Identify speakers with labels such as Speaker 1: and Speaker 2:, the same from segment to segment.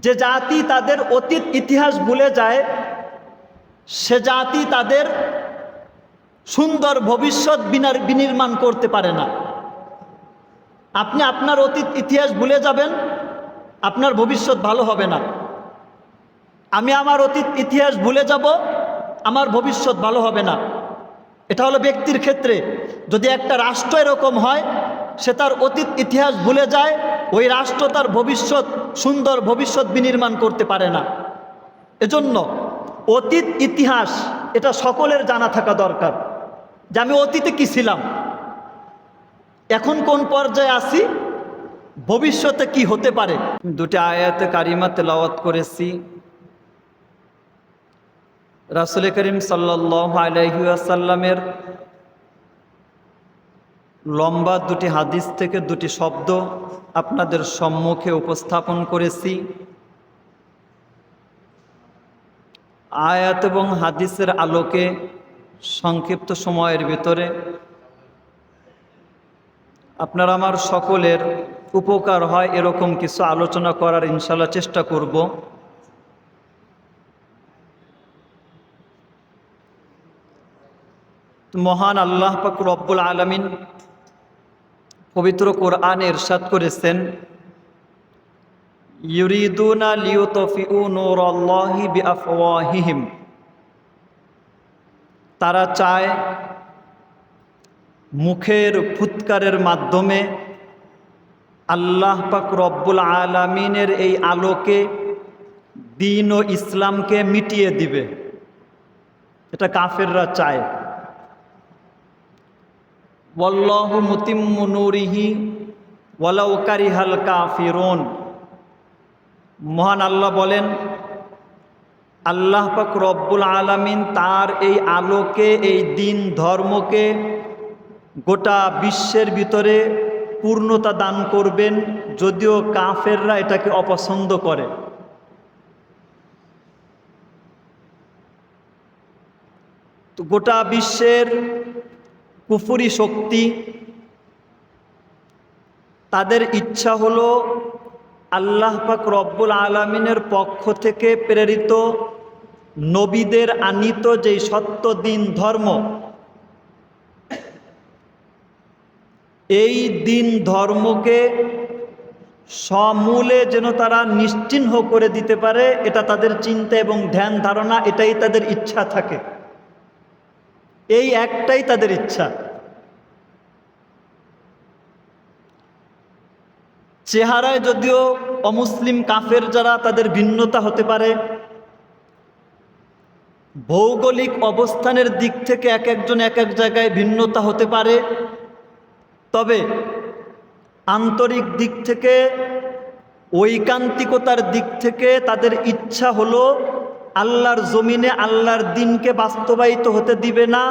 Speaker 1: যে জাতি তাদের অতীত ইতিহাস ভুলে যায় সে জাতি তাদের সুন্দর ভবিষ্যৎ বিনির্মাণ করতে পারে না। আপনি আপনার অতীত ইতিহাস ভুলে যাবেন, আপনার ভবিষ্যৎ ভালো হবে না। আমি আমার অতীত ইতিহাস ভুলে যাব, আমার ভবিষ্যৎ ভালো হবে না। এটা হলো ব্যক্তির ক্ষেত্রে। যদি একটা রাষ্ট্র এরকম হয়, সে তার অতীত ইতিহাস ভুলে যায়, ওই রাষ্ট্র তার ভবিষ্যৎ সুন্দর ভবিষ্যৎ বিনির্মাণ করতে পারে না। এজন্য অতীত ইতিহাস এটা সকলের জানা থাকা দরকার, যে আমি অতীতে কি ছিলাম, এখন কোন পর্যায়ে আছি, ভবিষ্যতে কি হতে পারে। দুটি আয়াতে কারিমা তেলাওয়াত করেছি। রাসূল করিম সাল্লাল্লাহু আলাইহি ওয়াসাল্লামের লম্বা দুটি হাদিস থেকে দুটি শব্দ আপনাদের সম্মুখে উপস্থাপন করেছি। আয়াত এবং হাদিসের আলোকে সংক্ষিপ্ত সময়ের ভিতরে আপনার আমার সকলের উপকার হয় এরকম কিছু আলোচনা করার ইনশাআল্লাহ চেষ্টা করব। মহান আল্লাহ পাক রব্বুল আলামিন পবিত্র কোরআনে ইরশাদ করেছেন, ইউরিদুনা লিউতফিউ নূরাল্লাহি বিআফওয়াহিহিম। তারা চায় মুখের ফুৎকারের মাধ্যমে আল্লাহ পাক রব্বুল আলামিনের এই আলোকে, দ্বীন ও ইসলামকে মিটিয়ে দিবে। এটা কাফেররা চায়। ওয়াল্লাহু মুতিম্মু নূরিহি ওয়ালাউ কারিহাল কাফিরুন। মহান আল্লাহ বলেন, আল্লাহ পাক রব্বুল আলামিন তার এই আলোকে, এই দ্বীন ধর্মকে গোটা বিশ্বের ভিতরে পূর্ণতা দান করবেন, যদিও কাফেররা এটাকে অপছন্দ করে। তো গোটা বিশ্বের কুফরি শক্তি, তাদের ইচ্ছা হলো আল্লাহ পাক রব্বুল আলামিনের পক্ষ থেকে প্রেরিত নবীদের আনিত যেই সত্য দ্বীন ধর্ম, এই দ্বীন ধর্মকে সমূলে যেন তারা নিশ্চিহ্ন করে দিতে পারে, এটা তাদের চিন্তা এবং ধ্যান ধারণা, এটাই তাদের ইচ্ছা থাকে। এই একটাই তাদের ইচ্ছা। চেহারায় যদিও অমুসলিম কাফের যারা, তাদের ভিন্নতা হতে পারে, ভৌগোলিক অবস্থানের দিক থেকে এক একজন এক এক জায়গায় ভিন্নতা হতে পারে, তবে আন্তরিক দিক থেকে, ঐকান্তিকতার দিক থেকে তাদের ইচ্ছা হলো আল্লাহর জমিনে আল্লাহর দ্বীনকে বাস্তবায়িত হতে দিবে না,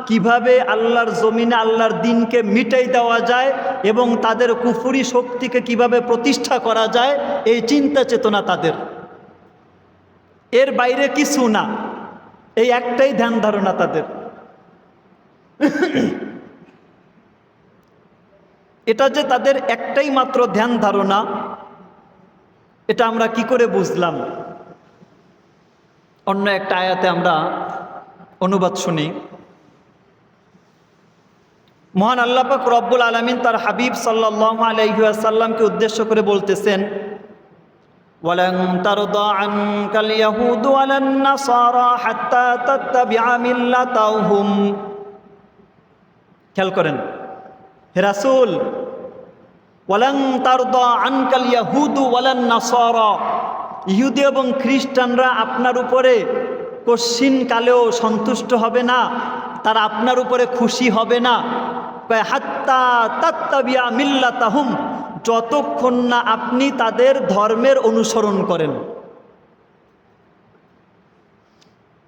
Speaker 1: কিভাবে আল্লাহর জমিনে আল্লাহর দ্বীনকে মিটাই দেওয়া যায় এবং তাদের কুফরি শক্তিকে কিভাবে প্রতিষ্ঠা করা যায়, এই চিন্তা চেতনা তাদের। এর বাইরে কিছু না, এই একটাই ধ্যান ধারণা তাদের। এটা যে তাদের একটাই মাত্র ধ্যান ধারণা, এটা আমরা কি করে বুঝলাম? অন্য একটা আয়াতে আমরা অনুবাদ শুনি। মহান আল্লাহ পাক রব্বুল আলামিন তার হাবিব সাল্লাল্লাহু আলাইহি ওয়াসাল্লামকে উদ্দেশ্য করে বলতেছেন, ওয়ালান তারদা আনকাল ইয়াহুদু ওয়ালান নাসারা হাত্তা তাত্তাবিআ মিল্লাতাহুম। খেয়াল করেন, হে রাসূল, ওয়ালান তারদা আনকাল ইয়াহুদু ওয়ালান নাসারা, ইহুদি এবং খ্রিস্টানরা আপনার উপরে কশ্চিনকালেও সন্তুষ্ট হবে না, তারা আপনার উপরে খুশি হবে না। হাত্তা তাত্তাবিআ মিল্লাতাহুম, যতক্ষণ না আপনি তাদের ধর্মের অনুসরণ করেন।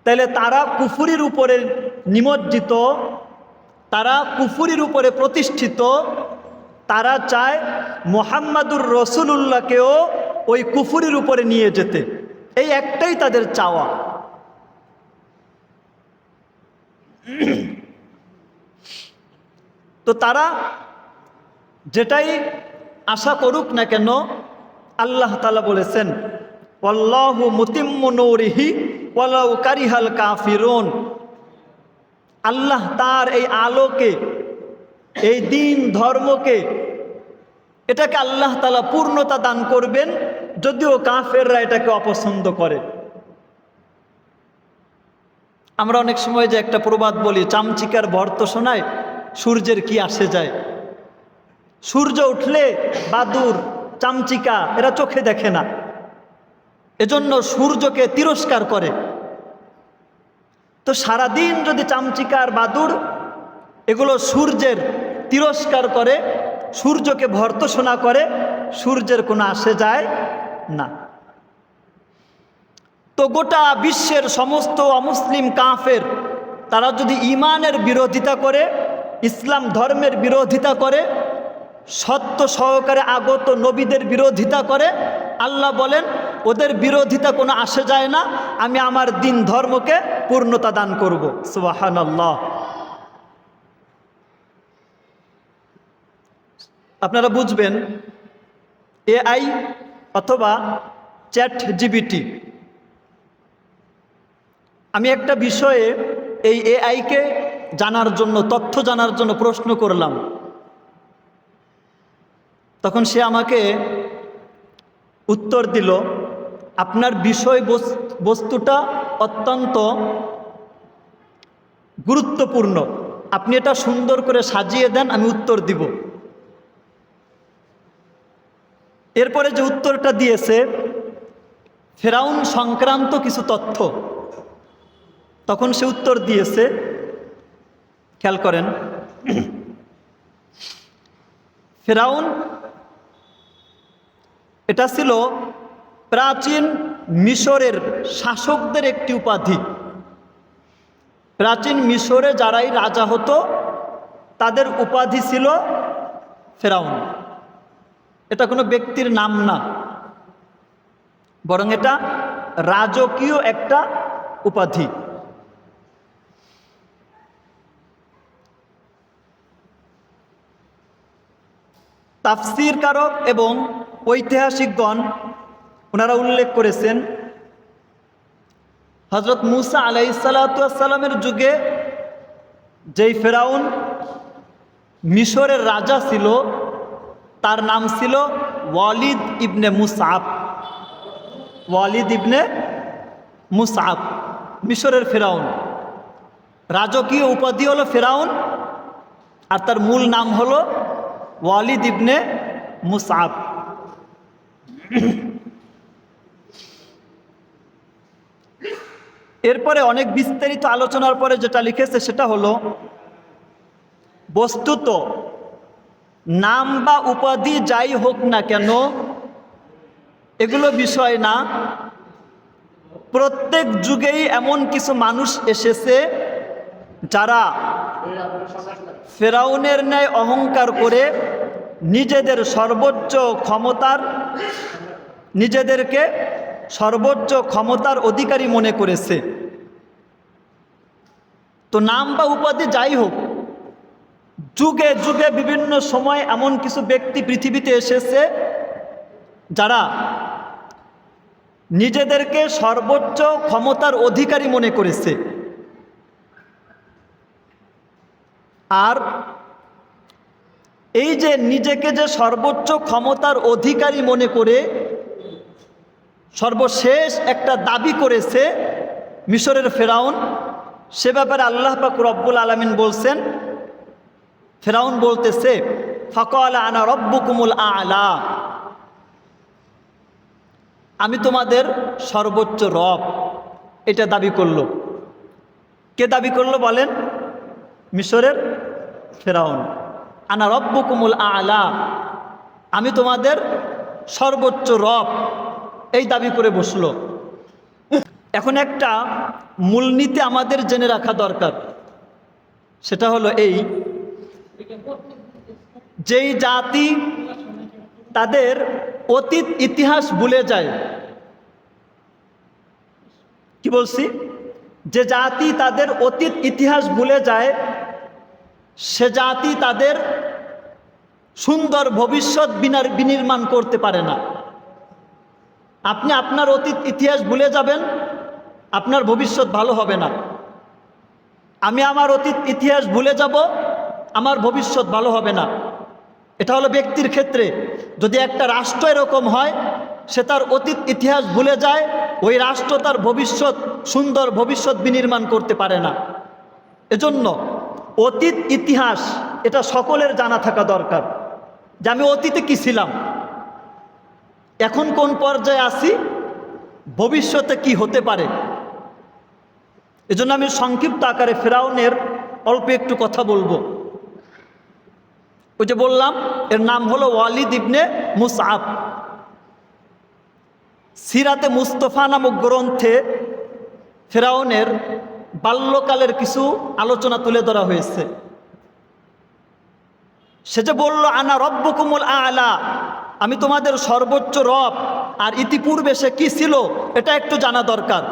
Speaker 1: তাহলে তারা কুফরির উপরে নিমজ্জিত, তারা কুফরির উপরে প্রতিষ্ঠিত, তারা চায় মুহাম্মাদুর রাসূলুল্লাহকেও ওই কুফরির উপরে নিয়ে যেতে। এই একটাই তাদের চাওয়া। তো তারা যেটাই আশা করুক না কেন, আল্লাহ তাআলা বলেছেন, ওয়াল্লাহু মুতিম্মু নূরিহি ওয়ালাউ কারিহাল কাফিরুন। আল্লাহ তার এই আলোকে, এই দিন ধর্মকে, এটাকে আল্লাহ তাআলা পূর্ণতা দান করবেন, যদিও কাফেররা এটাকে অপছন্দ করে। আমরা অনেক সময় যে একটা প্রবাদ বলি, চামচিকার ভর্ত শোনায় সূর্যের কি আসে যায়। সূর্য উঠলে বাদুর, চামচিকা এরা চোখে দেখে না, এজন্য সূর্যকে তিরস্কার করে। তো সারাদিন যদি চামচিকা আর বাদুর এগুলো সূর্যের তিরস্কার করে, সূর্যকে ভর্ৎসনা করে, সূর্যের কোনো আসে যায় না। তো গোটা বিশ্বের সমস্ত অমুসলিম কাফের তারা যদি ঈমানের বিরোধিতা করে, ইসলাম ধর্মের বিরোধিতা করে, সত্য সহকারে আগত নবীদের বিরোধিতা করে, আল্লাহ বলেন ওদের বিরোধিতা কোনো আসে যায় না, আমি আমার দিন ধর্মকে পূর্ণতা দান করব। সুবহানাল্লাহ। আপনারা বুঝবেন, এআই অথবা চ্যাট জিপিটি, আমি একটা বিষয়ে এই এআইকে জানার জন্য, তথ্য জানার জন্য প্রশ্ন করলাম, তখন সে আমাকে উত্তর দিল, আপনার বিষয় বস্তুটা অত্যন্ত গুরুত্বপূর্ণ, আপনি এটা সুন্দর করে সাজিয়ে দেন, আমি উত্তর দিব। এরপরে যে উত্তরটা দিয়েছে ফেরাউন সংক্রান্ত কিছু তথ্য, তখন সে উত্তর দিয়েছে, খেয়াল করেন, ফেরাউন এটা ছিল প্রাচীন মিশরের শাসকদের একটি উপাধি। প্রাচীন মিশরে যারাই রাজা হতো তাদের উপাধি ছিল ফেরাউন। এটা কোনো ব্যক্তির নাম না, বরং এটা রাজকীয় একটা উপাধি। তাফসীর কারক এবং ঐতিহাসিকগণ ওনারা উল্লেখ করেছেন, হযরত মূসা আলাইহিসসালামের যুগে যেই ফেরাউন মিশরের রাজা ছিল তার নাম ছিল ওয়ালিদ ইবনে মুসআব। ওয়ালিদ ইবনে মুসআব মিশরের ফেরাউন, রাজকীয় উপাধি হলো ফেরাউন, আর তার মূল নাম হলো ওয়ালিদ ইবনে মুসআব। এরপরে অনেক বিস্তারিত আলোচনার পরে যেটা লিখেছে সেটা হলো, বস্তুত নাম বা উপাধি যাই হোক না কেন এগুলো বিষয় না, প্রত্যেক যুগেই এমন কিছু মানুষ এসেছে যারা ফেরাউনের ন্যায় অহংকার করে নিজেদেরকে সর্বোচ্চ ক্ষমতার অধিকারী মনে করেছে। তো নাম বা উপাধি যাই হোক, যুগে যুগে বিভিন্ন সময় এমন কিছু ব্যক্তি পৃথিবীতে এসেছে যারা নিজেদেরকে সর্বোচ্চ ক্ষমতার অধিকারী মনে করেছে। আর এই যে নিজেকে যে সর্বোচ্চ ক্ষমতার অধিকারী মনে করে সর্বশেষ একটা দাবি করেছে মিশরের ফেরাউন, সে ব্যাপারে আল্লাহ পাক রব্বুল আলামিন বলছেন, ফেরাউন বলতেছে ফাকালা আনা রব্বুকুমুল আ'লা, আমি তোমাদের সর্বোচ্চ রব, এটা দাবি করল। কে দাবি করলো বলেন? মিশরের ফেরাউন। আনা রব্বুকুমুল আ'লা, আমি তোমাদের সর্বোচ্চ রব, এই দাবি করে বসলো। এখন একটা মূলনীতি আমাদের জেনে রাখা দরকার, সেটা হলো এই, যেই জাতি তাদের অতীত ইতিহাস ভুলে যায়, কি বলছি, যে জাতি তাদের অতীত ইতিহাস ভুলে যায় সে জাতি তাদের সুন্দর ভবিষ্যৎ বিনির্মাণ করতে পারে না। আপনি আপনার অতীত ইতিহাস ভুলে যাবেন, আপনার ভবিষ্যৎ ভালো হবে না। আমি আমার অতীত ইতিহাস ভুলে যাব, আমার ভবিষ্যৎ ভালো হবে না। এটা হলো ব্যক্তির ক্ষেত্রে। যদি একটা রাষ্ট্র এরকম হয়, সে তার অতীত ইতিহাস ভুলে যায়, ওই রাষ্ট্র তার ভবিষ্যৎ, সুন্দর ভবিষ্যৎ বিনির্মাণ করতে পারে না। এজন্য অতীত ইতিহাস এটা সকলের জানা থাকা দরকার, যে আমি অতীতে কি ছিলাম, এখন কোন পর্যায়ে আছি, ভবিষ্যতে কি হতে পারে। এজন্য আমি সংক্ষিপ্ত আকারে ফেরাউনের অল্প একটু কথা বলবো। ওই যে বললাম, এর নাম হলো ওয়ালিদ ইবনে মুসআব। সিরাতে মুস্তফা নামক গ্রন্থে ফেরাউনের বাল্যকালের কিছু আলোচনা তুলে ধরা হয়েছে। সে যে বলল, আনা রব্বুকুমুল আ'লা, আমি তোমাদের সর্বোচ্চ রব। আর ইতিপূর্বে সে কি ছিল এটা একটু জানা দরকার।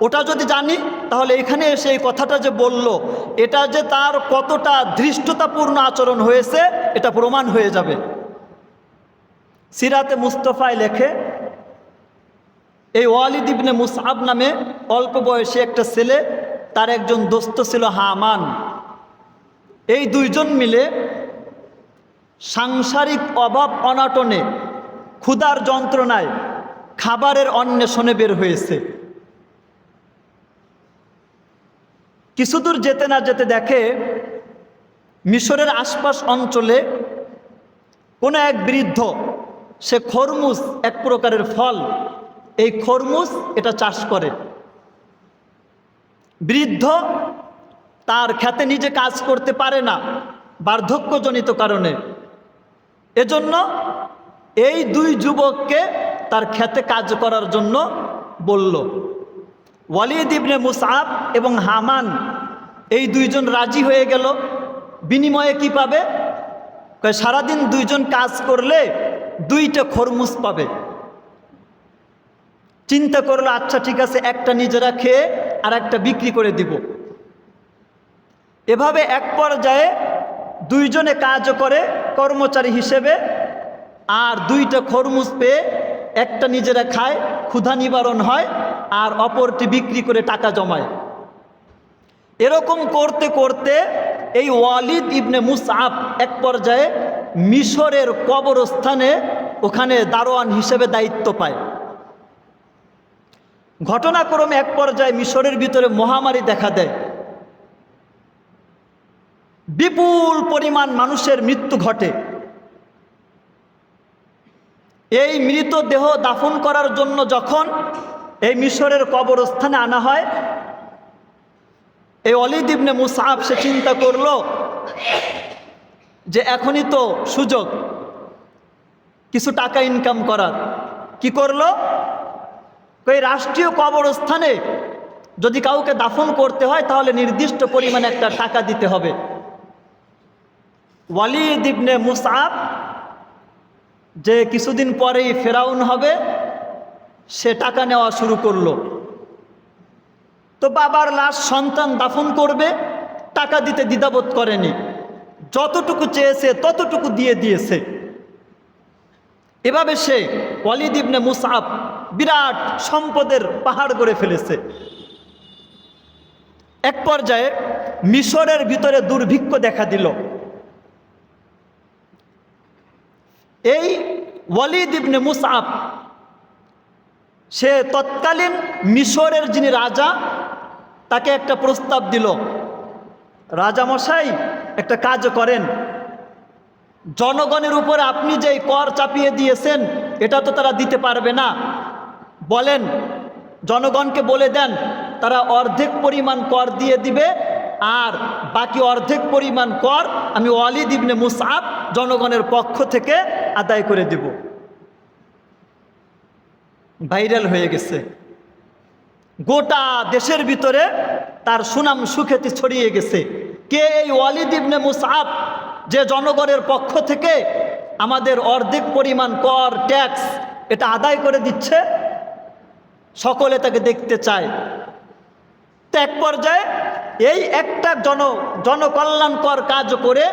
Speaker 1: ওটা যদি জানি, তাহলে এখানে এসে এই কথাটা যে বলল, এটা যে তার কতটা ধৃষ্টতাপূর্ণ আচরণ হয়েছে এটা প্রমাণ হয়ে যাবে। সিরাতে মুস্তফায় লেখে, এই ওয়ালিদ ইবনে মুসআব নামে অল্প বয়সী একটা ছেলে, তার একজন দোস্ত ছিল হামান। এই দুইজন মিলে সাংসারিক অভাব অনাটনে, ক্ষুধার যন্ত্রণায়, খাবারের অন্বেষণে বের হয়েছে। কিছুদূর যেতে না যেতে দেখে, মিশরের আশপাশ অঞ্চলে কোনো এক বৃদ্ধ, সে খরমুজ, এক প্রকারের ফল, এই খরমুজ এটা চাষ করে। বৃদ্ধ তার খেতে নিজে কাজ করতে পারে না, বার্ধক্যজনিত কারণে। এজন্য এই দুই যুবককে তার খেতে কাজ করার জন্য বলল। ওয়ালিদ ইবনে মুসআব এবং হামান এই দুইজন রাজি হয়ে গেল। বিনিময়ে কি পাবে? সারাদিন দুইজন কাজ করলে 2টা খরমুজ পাবে। চিন্তা করলো, আচ্ছা ঠিক আছে, একটা নিজেরা খেয়ে আর একটা বিক্রি করে দিব। এভাবে এক পর্যায়ে দুইজনে কাজ করে কর্মচারী হিসেবে, আর 2টা খরমুজ পেয়ে একটা নিজেরা খায়, ক্ষুধা নিবারণ হয়, আর অপরটি বিক্রি করে টাকা জমায়। এরকম করতে করতে এই ওয়ালিদ ইবনে মুসআব এক পর্যায়ে মিশরের কবরস্থানে ওখানে দারোয়ান হিসেবে দায়িত্ব পায়। ঘটনাক্রমে এক পর্যায়ে মিশরের ভিতরে মহামারী দেখা দেয়। বিপুল পরিমাণ মানুষের মৃত্যু ঘটে। এই মৃতদেহ দাফন করার জন্য যখন এই মিশরের কবরস্থানে আনা হয়, এই ওয়ালিদ ইবনে মুসআব সে চিন্তা করলো যে এখনই তো সুযোগ কিছু টাকা ইনকাম করার। কি করলো? এই রাষ্ট্রীয় কবরস্থানে যদি কাউকে দাফন করতে হয়, তাহলে নির্দিষ্ট পরিমাণে একটা টাকা দিতে হবে। ওয়ালিদ ইবনে মুসআব যে কিছুদিন পরেই ফেরাউন হবে, সে টাকা নেওয়া শুরু করলো। তো বাবার লাশ সন্তান দাফন করবে, টাকা দিতে দ্বিধাবোধ করেনি। যতটুকু চেয়েছে ততটুকু দিয়ে দিয়েছে। এভাবে সে ওয়ালিদ ইবনে মুসআব বিরাট সম্পদের পাহাড় গড়ে ফেলেছে। এক পর্যায়ে মিশরের ভিতরে দুর্ভিক্ষ দেখা দিল। এই ওয়ালিদ ইবনে মুসআব সে তৎকালীন মিশরের যিনি রাজা, তাকে একটা প্রস্তাব দিল, রাজামশাই একটা কাজ করেন, জনগণের উপরে আপনি যেই কর চাপিয়ে দিয়েছেন এটা তো তারা দিতে পারবে না, বলেন জনগণকে বলে দেন তারা অর্ধেক পরিমাণ কর দিয়ে দিবে, আর বাকি অর্ধেক পরিমাণ কর আমি ওয়ালিদ ইবনে মুসআব জনগণের পক্ষ থেকে আদায় করে দেব। ভাইরাল হয়ে গেছে, গোটা দেশের ভিতরে তার সুনাম সুখ্যাতি ছড়িয়ে গেছে। কে এই ওয়ালিদ ইবনে মুসআব, যে জনগণের পক্ষ থেকে আমাদের অর্ধেক পরিমাণ কর, ট্যাক্স এটা আদায় করে দিচ্ছে, সকলে তাকে দেখতে চায়। তো এক পর্যায়ে এই একটা জনকল্যাণকর কাজ করে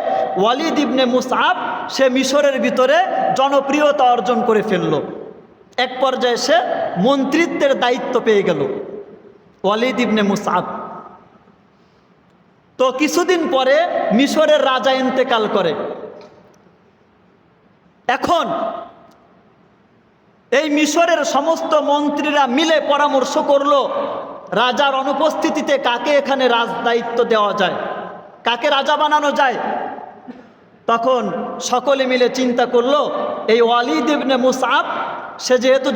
Speaker 1: ওয়ালিদ ইবনে মুসআব সে মিশরের ভিতরে জনপ্রিয়তা অর্জন করে ফেলল। এক পর্যায়ে সে মন্ত্রিত্বের দায়িত্ব পেয়ে গেল ওয়ালিদ ইবনে মুসআব। তো কিছুদিন পরে মিশরের রাজা ইন্তেকাল করে। এখন এই মিশরের সমস্ত মন্ত্রীরা মিলে পরামর্শ করলো রাজার অনুপস্থিতিতে কাকে এখানে রাজ দায়িত্ব দেওয়া যায়, কাকে রাজা বানানো যায়। তখন সকলে মিলে চিন্তা করলো এই ওয়ালিদ ইবনে মুসআব, সে যেহেতু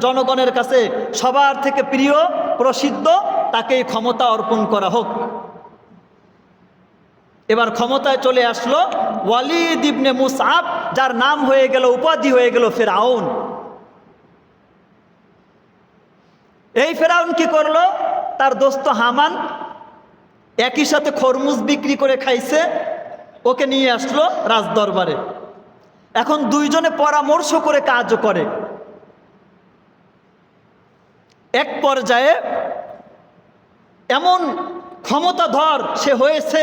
Speaker 1: জনগণের কাছে সবার থেকে প্রিয় প্রসিদ্ধ, তাকেই ক্ষমতা অর্পণ করা হোক। এবার ক্ষমতায় চলে আসলো ওয়ালিদ ইবনে মুসআব, যার নাম হয়ে গেল, উপাধি হয়ে গেল ফেরাউন। এই ফেরাউন কি করলো, তার দোস্ত হামান একই সাথে খরমুজ বিক্রি করে খাইছে, ওকে নিয়ে আসলো রাজদরবারে। এখন দুইজনে পরামর্শ করে কাজ করে। এক পর্যায়ে এমন ক্ষমতাধর সে হয়েছে,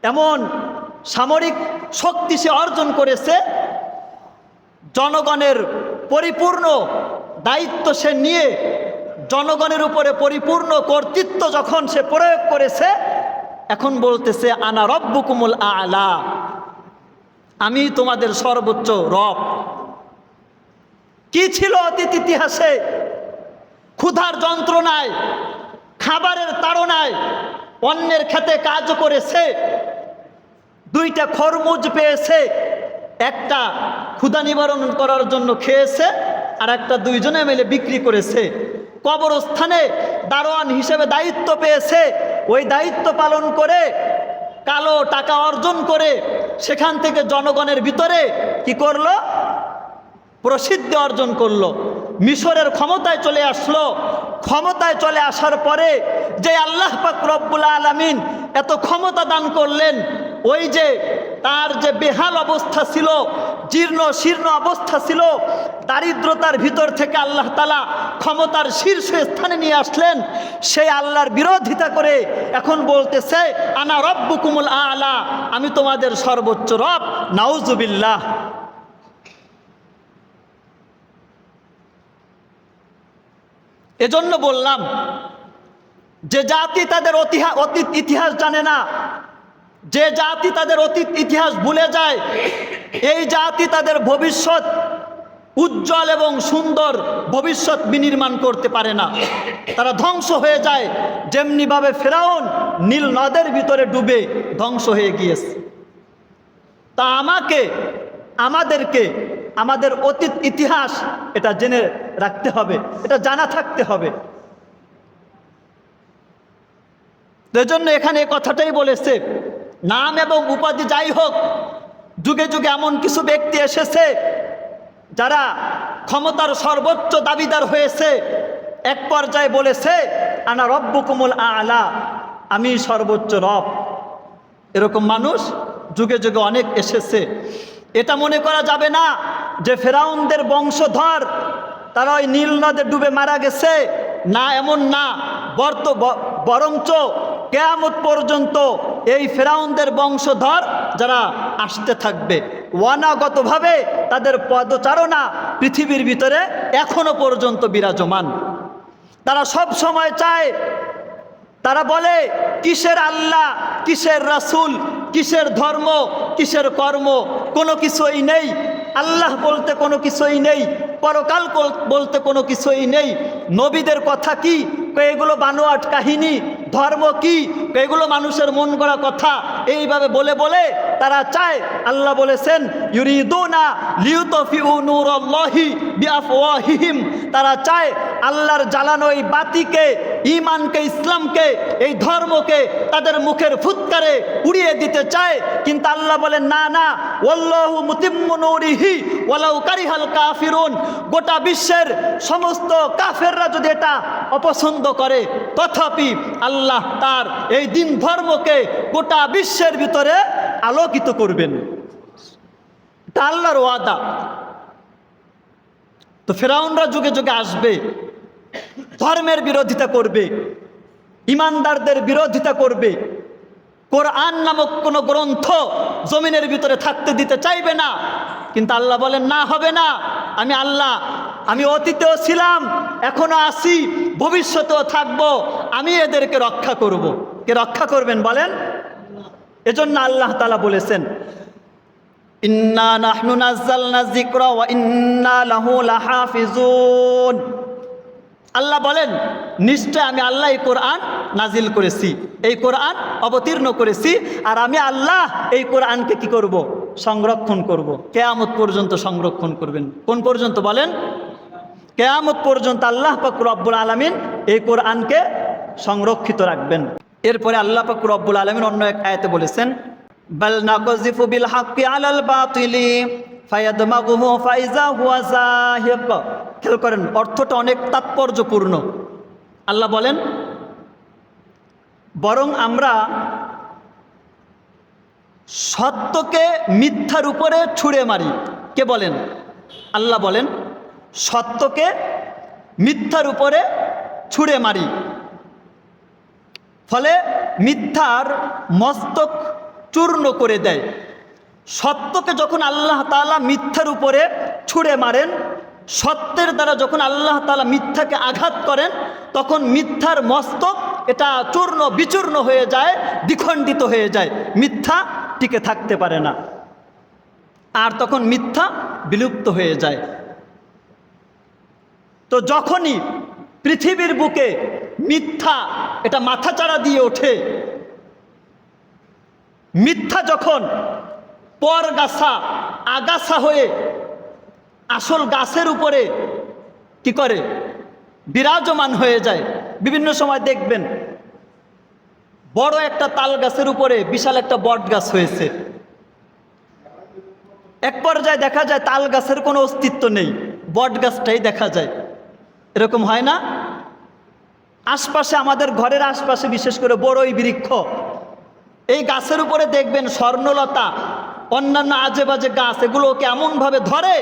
Speaker 1: এমন সামরিক শক্তি সে অর্জন করেছে, জনগণের পরিপূর্ণ দায়িত্ব সে নিয়ে জনগণের উপরে পরিপূর্ণ কর্তৃত্ব যখন সে প্রয়োগ করেছে, এখন বলতেছে আনা রব্বুকুমুল আ'লা, আমি তোমাদের সর্বোচ্চ রব। কি ছিল অতীত ইতিহাসে? ক্ষুধার যন্ত্রণায়, খাবারের তাড়নায় অন্যের খেতে কাজ করেছে, দুইটা খরমুজ পেয়েছে, একটা ক্ষুধা নিবারণ করার জন্য খেয়েছে, আর একটা দুইজনে মিলে বিক্রি করেছে। কবরস্থানে দারোয়ান হিসেবে দায়িত্ব পেয়েছে, ওই দায়িত্ব পালন করে কালো টাকা অর্জন করে সেখান থেকে জনগণের ভিতরে কি করলো, প্রসিদ্ধি অর্জন করলো। মিশরের ক্ষমতায় চলে আসলো। ক্ষমতায় চলে আসার পরে যে আল্লাহ পাক রব্বুল আলামিন এত ক্ষমতা দান করলেন, ওই যে তার যে বেহাল অবস্থা ছিল, জীর্ণ শীর্ণ অবস্থা ছিল, দারিদ্রতার ভিতর থেকে আল্লাহ তাআলা ক্ষমতার শীর্ষ স্থানে নিয়ে আসলেন। সেই আল্লাহর বিরোধিতা করে এখন বলতেছে আনা রব্বুকুমুল আ'লা, আমি তোমাদের সর্বোচ্চ রব। নাউজুবিল্লাহ। এজন্য বললাম যে জাতি তাদের অতীত ইতিহাস জানে না, যে জাতি তাদের অতীত ইতিহাস ভুলে যায়, এই জাতি তাদের ভবিষ্যৎ উজ্জ্বল এবং সুন্দর ভবিষ্যৎ বিনির্মাণ করতে পারে না। তারা ধ্বংস হয়ে যায়, যেমনিভাবে ফেরাউন নীল নদের ভিতরে ডুবে ধ্বংস হয়ে গিয়েছে। তা আমাদেরকে আমাদের অতীত ইতিহাস এটা জেনে রাখতে হবে, এটা জানা থাকতে হবে। এজন্য এখানে এই কথাটাই বলেছে, নাম এবং উপাধি যাই হোক, যুগে যুগে এমন কিছু ব্যক্তি এসেছে যারা ক্ষমতার সর্বোচ্চ দাবিদার হয়েছে, এক পর্যায়ে বলেছে আনা রব্বুকুমুল আ'লা, আমি সর্বোচ্চ রব। এরকম মানুষ যুগে যুগে অনেক এসেছে। এটা মনে করা যাবে না যে ফেরাউনদের বংশধর তারা ওই নীল নদে ডুবে মারা গেছে, না, এমন না। বরঞ্চ কিয়ামত পর্যন্ত এই ফেরাউনদের বংশধর যারা আসতে থাকবে, অনাগতভাবে তাদের পদচারণা পৃথিবীর ভিতরে এখনো পর্যন্ত বিরাজমান। তারা সব সময় চায়, তারা বলে কিসের আল্লাহ, কিসের রাসূল, কিসের ধর্ম, কিসের কর্ম, কোনো কিছুই নেই। আল্লাহ বলতে কোনো কিছুই নেই, পরকাল বলতে কোনো কিছুই নেই। নবীদের কথা কি, এগুলো বানোয়াট কাহিনী। ধর্ম কি, এগুলো মানুষের মন গড়া কথা। এইভাবে বলে বলে তারা চায়, আল্লাহ বলেছেন ইউরিদুনা লিউতফিউ নূরাল্লাহি বিআফওয়াহিহিম, তারা চায় আল্লাহর জ্বালানো এই বাতিকে, ঈমানকে, ইসলামকে, এই ধর্মকে তাদের মুখের ফুৎকারে উড়িয়ে দিতে চায়। কিন্তু আল্লাহ বলেন না না, ওয়াল্লাহু মুতিম্মু নূরিহি ওয়ালাউ কারিহাল কাফিরুন, গোটা বিশ্বের সমস্ত কাফেররা যদি এটা অপছন্দ করে, তথাপি আল্লাহ তার এই দিন ধর্মকে গোটা বিশ্বের ভিতরে আলোকিত করবেন। এটা আল্লাহর ওয়াদা। তো ফেরাউনরা যুগে যুগে আসবে, ধর্মের বিরোধিতা করবে, ইমানদারদের বিরোধিতা করবে, কোরআন নামক কোনো গ্রন্থ জমিনের ভিতরে থাকতে দিতে চাইবে না। কিন্তু আল্লাহ বলেন না, হবে না। আমি আল্লাহ আমি অতীতেও ছিলাম, এখনো আছি, ভবিষ্যতেও থাকবো, আমি এদেরকে রক্ষা করব। কে রক্ষা করবেন বলেন? এজন্য আল্লাহ তাআলা বলেছেন, ইন্না নাহনু নাযালনা যিকরা ওয়া ইন্না লাহু লাহাফিজুন। আল্লাহ বলেন, নিশ্চয় আমি আল্লাহ এই কোরআন নাজিল করেছি, এই কোরআন অবতীর্ণ করেছি, আর আমি আল্লাহ এই কোরআনকে কি করব? সংরক্ষণ করব। কিয়ামত পর্যন্ত সংরক্ষণ করবেন। কোন পর্যন্ত বলেন? কিয়ামত পর্যন্ত আল্লাহ পাক রব্বুল আলামিন এই কোরআনকে সংরক্ষিত রাখবেন। এরপরে আল্লাহ পাক রব্বুল আলামিন অন্য এক আয়াতে বলেছেন, বাল নাকযিফু বিল হাক্কি আলাল বাতিলি ফায়াদমাগুহু ফাইজা হুয়া যাহিক। খেয়াল করেন, অর্থটা অনেক তাৎপর্যপূর্ণ। আল্লাহ বলেন, বরং আমরা সত্যকে মিথ্যার উপরে ছুঁড়ে মারি। কে বলেন? আল্লাহ বলেন, সত্যকে মিথ্যার উপরে ছুঁড়ে মারি, ফলে মিথ্যার মস্তক চূর্ণ করে দেয়। সত্যকে যখন আল্লাহ তাআলা মিথ্যার উপরে ছুঁড়ে মারেন, সত্যের দ্বারা যখন আল্লাহ তাআলা মিথ্যাকে আঘাত করেন, তখন মিথ্যার মস্তক এটা চূর্ণ বিচূর্ণ হয়ে যায়, দ্বিখণ্ডিত হয়ে যায়, মিথ্যা টিকে থাকতে পারে না, আর তখন মিথ্যা বিলুপ্ত হয়ে যায়। তো যখনই পৃথিবীর বুকে মিথ্যা এটা মাথাচাড়া দিয়ে ওঠে, মিথ্যা যখন পরগাছা আগাছা হয়ে আসল গাছের উপরে কি করে? বিরাজমান হয়ে যায়। বিভিন্ন সময় দেখবেন বড় একটা তাল গাছের উপরে বিশাল একটা বট গাছ হয়েছে, এক পর্যায়ে দেখা যায় তাল গাছের কোনো অস্তিত্ব নেই, বট গাছটাই দেখা যায়। এরকম হয় না? আশপাশে, আমাদের ঘরের আশপাশে বিশেষ করে বড়ই বৃক্ষ, এই গাছের উপরে দেখবেন স্বর্ণলতা, অন্যান্য আজে বাজে গাছ, এগুলোকে এমনভাবে ধরে,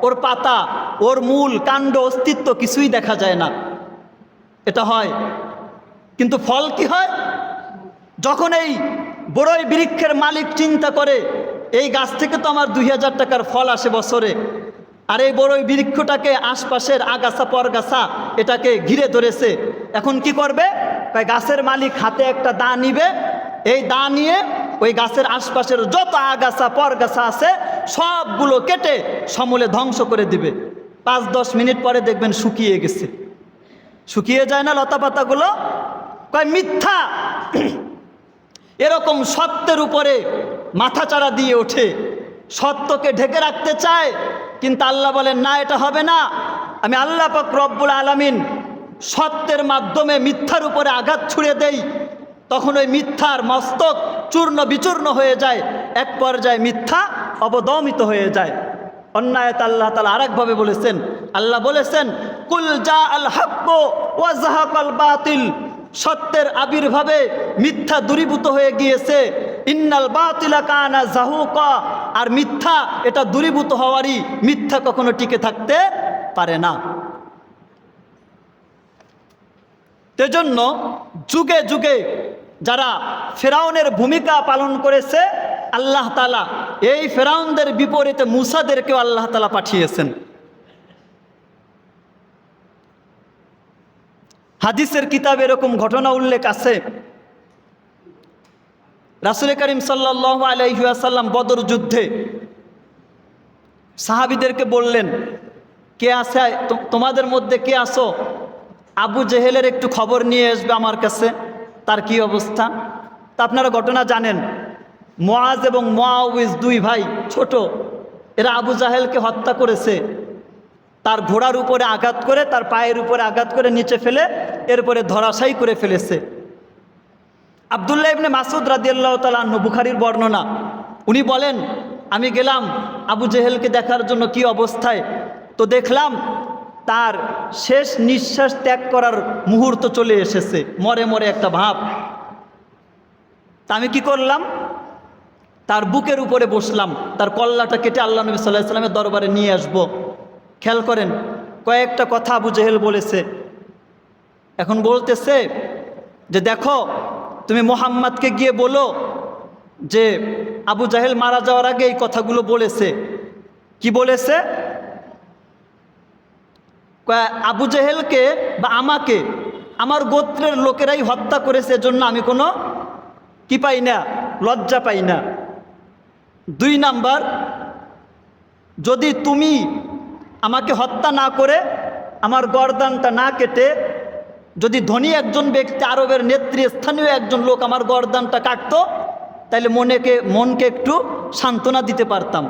Speaker 1: ওর পাতা, ওর মূল, কাণ্ড, অস্তিত্ব কিছুই দেখা যায় না। এটা হয়, কিন্তু ফল কি হয়? যখন এই বড়ই বৃক্ষের মালিক চিন্তা করে, এই গাছ থেকে তো আমার 2000 টাকার ফল আসে বছরে, আর এই বড়ই বৃক্ষটাকে আশপাশের আগাছা পরগাছা এটাকে ঘিরে ধরেছে, এখন কি করবে? গাছের মালিক হাতে একটা দা নিবে, এই দা নিয়ে ওই গাছের আশপাশের যত আগাছা পরগাছা আছে সবগুলো কেটে সমূলে ধ্বংস করে দিবে। 5-10 মিনিট পরে দেখবেন শুকিয়ে গেছে। শুকিয়ে যায় না লতা পাতাগুলো? মিথ্যা এরকম সত্যের উপরে মাথাচাড়া দিয়ে ওঠে, সত্যকে ঢেকে রাখতে চায়, কিন্তু আল্লাহ বলেন না, এটা হবে না। আমি আল্লাহ পাক রব্বুল আলামিন সত্যের মাধ্যমে মিথ্যার উপরে আঘাত ছুড়ে দেই, তখন ওই মিথ্যার মস্তক চূর্ণ বিচূর্ণ হয়ে যায়, এক পর্যায়ে মিথ্যা অবদমিত হয়ে যায়। অন্যায়ত আল্লাহ তাআলা আরেকভাবে বলেছেন, আল্লাহ বলেছেন, কুল জা আল হক ওয়া যাহাকাল বাতিল। সত্যের আবির্ভাবে মিথ্যা দূরীভূত হয়ে গিয়েছে, ইন্নাল বাতিলা কানা যাহুকা। আর মিথ্যা এটা দূরীভূত হওয়ারই, মিথ্যা কখনো টিকে থাকতে পারে না। সেজন্য যুগে যুগে যারা ফেরাউনের ভূমিকা পালন করেছে, আল্লাহ তাআলা এই ফেরাউনদের বিপরীতে মুসাদেরকেও আল্লাহ তাআলা পাঠিয়েছেন। হাদিসের কিতাবে এরকম ঘটনা উল্লেখ আছে, রাসূল করিম সাল্লাল্লাহু আলাইহি ওয়াসাল্লাম বদর যুদ্ধে সাহাবীদেরকে বললেন, কে আছে তোমাদের মধ্যে, কে আসো আবু জেহেলের একটু খবর নিয়ে আসবে আমার কাছে, তার কি অবস্থা। তা আপনারা ঘটনা জানেন, মুআজ এবং মুআউইজ দুই ভাই ছোট, এরা আবু জাহেলকে হত্যা করেছে, তার ঘোড়ার উপরে আঘাত করে, তার পায়ের উপরে আঘাত করে নিচে ফেলে এরপরে ধরাশায়ী করে ফেলেছে। আব্দুল্লাহ ইবনে মাসউদ রাদিয়াল্লাহু তাআলা আনহু, বুখারীর বর্ণনা, উনি বলেন, আমি গেলাম আবু জেহেলকে দেখার জন্য কি অবস্থায়, তো দেখলাম তার শেষ নিঃশ্বাস ত্যাগ করার মুহূর্ত চলে এসেছে, মরে মরে একটা ভাব। তা আমি কি করলাম, তার বুকের উপরে বসলাম, তার কল্লাটা কেটে আল্লাহ নবী সাল্লাল্লাহু আলাইহি ওয়াসাল্লামের দরবারে নিয়ে আসব। খেয়াল করেন, কয়েকটা কথা আবু জেহেল বলেছে। এখন বলতেছে যে, দেখো তুমি মুহাম্মাদকে গিয়ে বলো যে আবু জাহেল মারা যাওয়ার আগে এই কথাগুলো বলেছে। কি বলেছে? আবু জেহেলকে বা আমাকে আমার গোত্রের লোকেরাই হত্যা করেছে, এজন্য আমি কোনো কি পাই না, লজ্জা পাই না। 2 নাম্বার, যদি তুমি আমাকে হত্যা না করে আমার গর্দানটা না কেটে, যদি ধনী একজন ব্যক্তি, আরবের নেতৃস্থানীয় একজন লোক আমার গর্দানটা কাটতো, তাহলে মনকে একটু সান্ত্বনা দিতে পারতাম।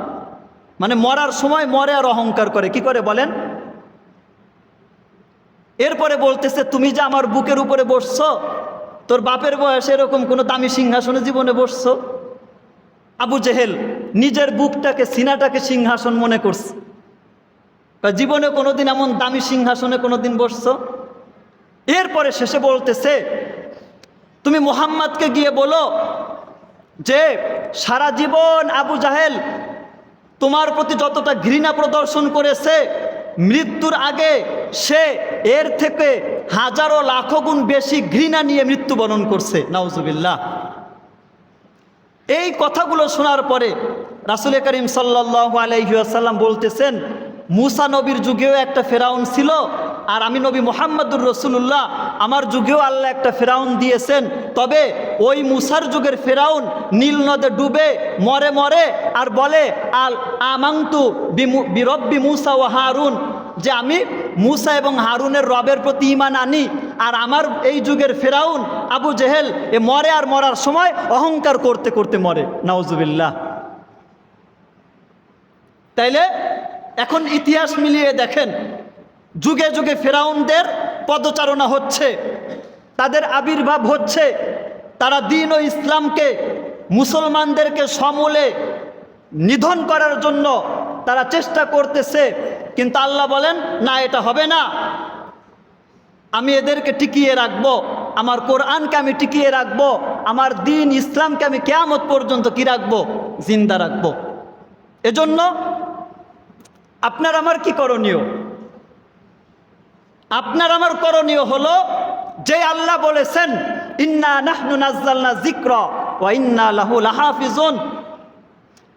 Speaker 1: মানে মরার সময় মরে আর অহংকার করে, কি করে বলেন? এরপরে বলতেছে, তুমি যে আমার বুকের উপরে বসছো, তোর বাপের বয়সে এরকম কোনো দামি সিংহাসনে জীবনে বসছো? আবু জেহেল নিজের বুকটাকে, সিনাটাকে সিংহাসন মনে করছে। জীবনে কোনোদিন এমন দামি সিংহাসনে কোনোদিন বসছো? এরপরে শেষে বলতেছে, তুমি মুহাম্মদকে গিয়ে বলো যে সারা জীবন আবু জাহেল তোমার প্রতি যতটা ঘৃণা প্রদর্শন করেছে, মৃত্যুর আগে সে এর থেকে হাজারো লাখো গুণ বেশি ঘৃণা নিয়ে মৃত্যুবরণ করছে। নাউজুবিল্লাহ। এই কথাগুলো শোনার পরে রাসূল করিম সাল্লাল্লাহু আলাইহি ওয়াসাল্লাম বলতেছেন, মুসা নবীর যুগেও একটা ফেরাউন ছিল, আর আমি নবী মুহাম্মদুর রাসূলুল্লাহ আমার যুগেও আল্লাহ একটা ফেরাউন দিয়েছেন। তবে ওই মুসার যুগের ফেরাউন নীল নদে ডুবে মরে আর বলে আমানতু বিরব্বি মুসা ও হারুন, যে আমি মুসা এবং হারুনের রবের প্রতি ঈমান আনি। আর আমার এই যুগের ফেরাউন আবু জেহেল মরে, আর মরার সময় অহংকার করতে করতে মরে। নাউজুবিল্লাহ। তাইলে এখন ইতিহাস মিলিয়ে দেখেন, যুগে যুগে ফেরাউনদের পদচারণা হচ্ছে, তাদের আবির্ভাব হচ্ছে, তারা দ্বীন ও ইসলামকে, মুসলমানদেরকে সমূলে নিধন করার জন্য তারা চেষ্টা করতেছে। কিন্তু আল্লাহ বলেন, না, এটা হবে না। আমি এদেরকে টিকিয়ে রাখবো, আমার কোরআনকে আমি টিকিয়ে রাখবো, আমার দ্বীন ইসলামকে আমি কিয়ামত পর্যন্ত কি রাখবো, জিন্দা রাখবো। এজন্য আপনার আমার কি করণীয়? আপনার আমার করণীয় হলো, যে আল্লাহ বলেছেন ইন্না নাহনু নাযালনা যিকরা ওয়া ইন্না লাহু লাহাফিজুন,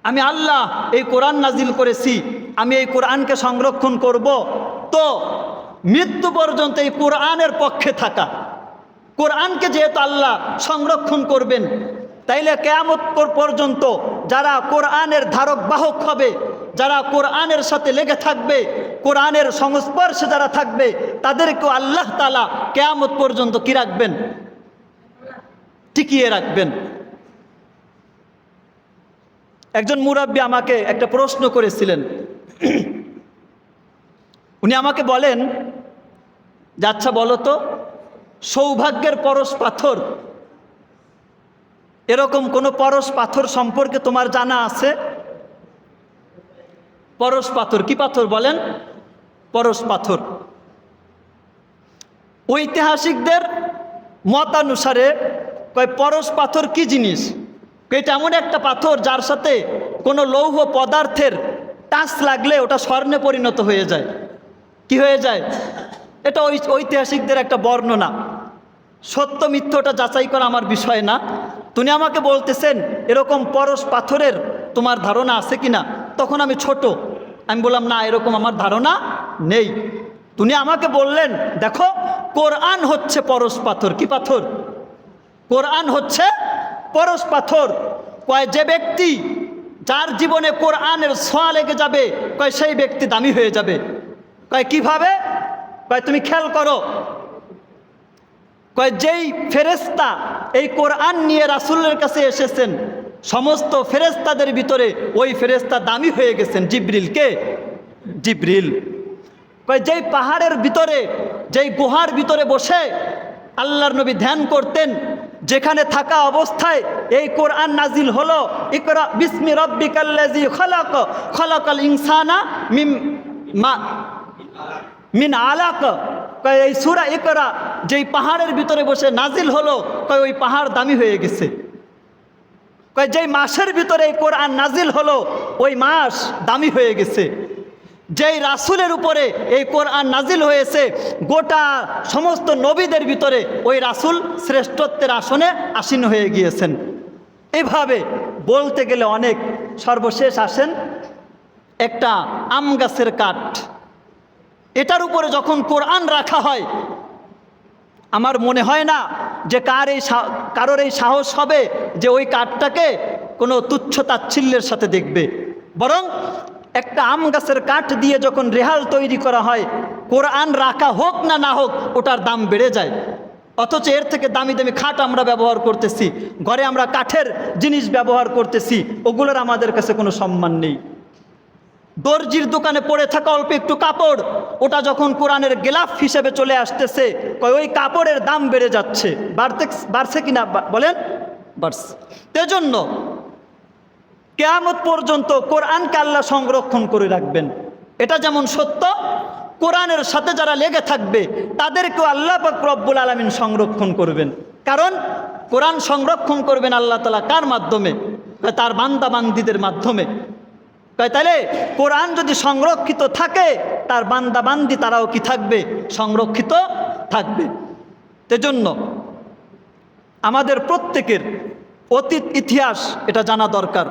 Speaker 1: আমি আল্লাহ এই কোরআন নাজিল করেছি, আমি এই কোরআনকে সংরক্ষণ করব। তো মৃত্যু পর্যন্ত এই কোরআনের পক্ষে থাকা, কোরআনকে যেহেতু আল্লাহ সংরক্ষণ করবেন, তাইলে কিয়ামত পর্যন্ত যারা কোরআনের ধারক বাহক হবে, যারা কোরআনের সাথে লেগে থাকবে, কোরআনের সংস্পর্শে যারা থাকবে, তাদেরকেও আল্লাহ তাআলা কিয়ামত পর্যন্ত কি রাখবেন, টিকিয়ে রাখবেন। একজন মুরাব্বি আমাকে একটা প্রশ্ন করেছিলেন। উনি আমাকে বলেন যে, আচ্ছা বলো তো, সৌভাগ্যের পরশ পাথর, এরকম কোনো পরশ পাথর সম্পর্কে তোমার জানা আছে? পরশ পাথর কি পাথর বলেন? পরশ পাথর। ঐতিহাসিকদের মতানুসারে কয় পরশ পাথর কি জিনিস? এটা এমন একটা পাথর যার সাথে কোনো লৌহ পদার্থের টাচ লাগলে ওটা স্বর্ণে পরিণত হয়ে যায়। কি হয়ে যায়? এটা ঐতিহাসিকদের একটা বর্ণনা। সত্য মিথ্যটা যাচাই করা আমার বিষয় না। তুমি আমাকে বলতেছেন এরকম পরশ পাথরের তোমার ধারণা আছে কিনা? তখন আমি ছোট, আমি বললাম না, এরকম আমার ধারণা নেই। তুমি আমাকে বললেন, দেখো কোরআন হচ্ছে পরশ পাথর। কি পাথর? কোরআন হচ্ছে পরশ পাথর। কয় যে ব্যক্তি, যার জীবনে কোরআনের ছোঁয়া লেগে যাবে, কয় সেই ব্যক্তি দামি হয়ে যাবে। কয় কিভাবে? কয় তুমি খেয়াল করো, কয় যেই ফেরেশতা এই কোরআন নিয়ে রাসূলের কাছে এসেছেন, সমস্ত ফেরেশতাদের ভিতরে ওই ফেরেশতা দামি হয়ে গেছেন। জিবরিল। কে? জিবরিল। কয় যেই পাহাড়ের ভিতরে, যেই গুহার ভিতরে বসে আল্লাহর নবী ধ্যান করতেন, যেখানে থাকা অবস্থায় এই কোরআন নাজিল হলো, ইকরা বিসমি রাব্বিকাল্লাযী খালাক, খালাকাল ইনসানা মিন আলাক। কয় এই সূরা ইকরা যেই পাহাড়ের ভিতরে বসে নাজিল হলো, কয় ওই পাহাড় দামি হয়ে গেছে। কয় যেই মাসের ভিতরে এই কোরআন নাজিল হলো, ওই মাস দামি হয়ে গেছে। যেই রাসূলের উপরে এই কোরআন নাজিল হয়েছে, গোটা সমস্ত নবীদের ভিতরে ওই রাসূল শ্রেষ্ঠত্বের আসনে আসীন হয়ে গিয়েছেন। এভাবে বলতে গেলে অনেক। সর্বশেষ আসেন একটা আম গাছের কাঠ। এটার উপরে যখন কোরআন রাখা হয়, আমার মনে হয় না যে কারোর এই সাহস হবে যে ওই কাঠটাকে কোনো তুচ্ছ তাচ্ছিল্যের সাথে দেখবে। বরং একটা আম গাছের কাঠ দিয়ে যখন রেহাল তৈরি করা হয়, কোরআন রাখা হোক না না হোক ওটার দাম বেড়ে যায়। অথচ এর থেকে দামি দামি খাট আমরা ব্যবহার করতেছি, ঘরে আমরা কাঠের জিনিস ব্যবহার করতেছি, ওগুলোর আমাদের কাছে কোনো সম্মান নেই। দর্জির দোকানে পড়ে থাকা অল্প একটু কাপড়, ওটা যখন কোরআনের গেলাফ হিসেবে চলে আসতেছে, ওই কাপড়ের দাম বেড়ে যাচ্ছে। বাড়ছে কিনা বলেন? বাড়ছে। সেজন্য কিয়ামত পর্যন্ত কোরআনকে আল্লাহ সংরক্ষণ করে রাখবেন, এটা যেমন সত্য। কোরআনের সাথে যারা লেগে থাকবে তাদেরকেও আল্লাহ পাক রব্বুল আলামিন সংরক্ষণ করবেন। কারণ কোরআন সংরক্ষণ করবেন আল্লাহ তাআলা কার মাধ্যমে? তার বান্দা বান্দীদের মাধ্যমে। তাইলে কোরআন যদি সংরক্ষিত থাকে, তার বান্দা বান্দি তারাও কি থাকবে? সংরক্ষিত থাকবে। সেজন্য আমাদের প্রত্যেকের অতীত ইতিহাস এটা জানা দরকার।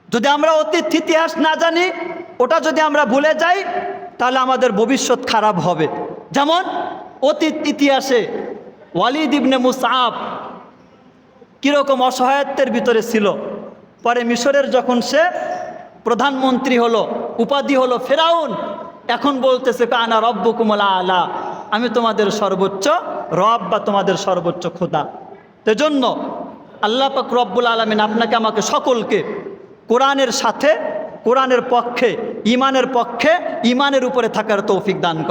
Speaker 1: যদি আমরা অতীত ইতিহাস না জানি, ওটা যদি আমরা ভুলে যাই, তাহলে আমাদের ভবিষ্যৎ খারাপ হবে। যেমন অতীত ইতিহাসে ওয়ালিদ ইবনে মুসআব কীরকম অসহায়ত্বের ভিতরে ছিল। পরে মিশরের যখন সে প্রধানমন্ত্রী হলো, উপাধি হলো ফেরাউন, এখন বলতেছে আনা রব্বুকুমুল আলা, আমি তোমাদের সর্বোচ্চ রব বা তোমাদের সর্বোচ্চ খোদা। সেজন্য আল্লাহ পাক রব্বুল আলামিন আপনাকে আমাকে সকলকে কোরআনের সাথে, কোরআনের পক্ষে, ইমানের পক্ষে, ইমানের উপরে থাকার তৌফিক দান করে।